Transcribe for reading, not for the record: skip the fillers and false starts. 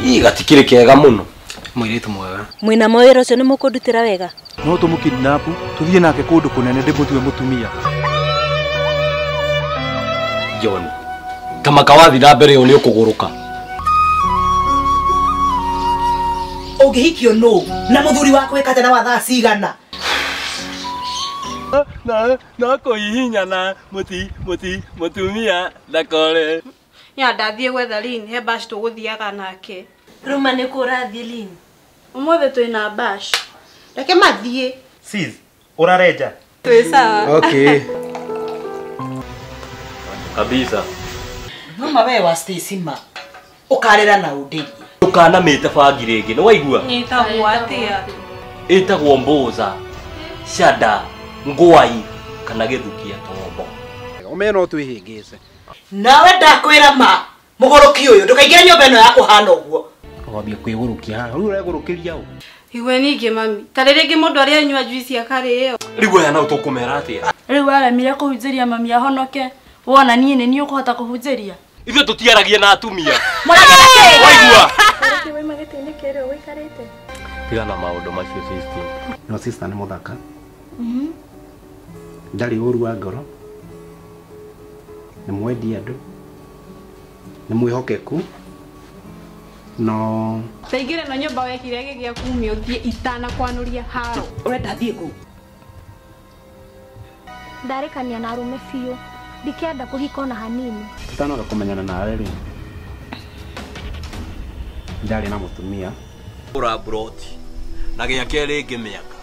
gatikire kega muno mwiritu mwega mwina mawira ucio ni mukundutira wega no tumukidnap tuthie nake kundu kunene ndimutue mutumia John kama kawathi na mbere yo ni ukuguruka Ugihikio no na muthuri wako wekate na wathaa cigana na kuhihinya na mutumia ndakore ya ndathie gwetha Lin he bash tuguthiaga nake ruma ni kurathie Lin umothe twina bash reke mathie sis urareja twi sawa okay kabisa mama we wa Stacy ma ukarera na underie ukana mete bangi ringi ni waigua nyitagwo atia itagwo mbuza shada ngwai kana githukia tombo omeno twihingise nawe ndakwira ma mugoroki uyu ndukaingira nyomba ino ya kuhana uguo wabia kwigurukia riu uregurukiria u igwe ningi mami tariri mundu ari anywa juice akari iyo riu ya na utukumera atia riu aremire kuhunjiria mami ahonoke wona nie ni ukuhota kuhunjiria ithu tutiaragie na atumia waigua Wewe magitini kero wikarite. tiga na maundu macio sister no sister ni muthaka ndari uru wa ngoro ni mwendi andu ni mwihokeku no taigire no nyomba wekire gigia kumia uthie itana kwanuria haro urenda thie ku Ndarikania na arume biũ. Ndikenda kũhika ona hanini. tutanoga kumenyana nawe ri ndari na mutumia ura broti na gia keri ngimiaka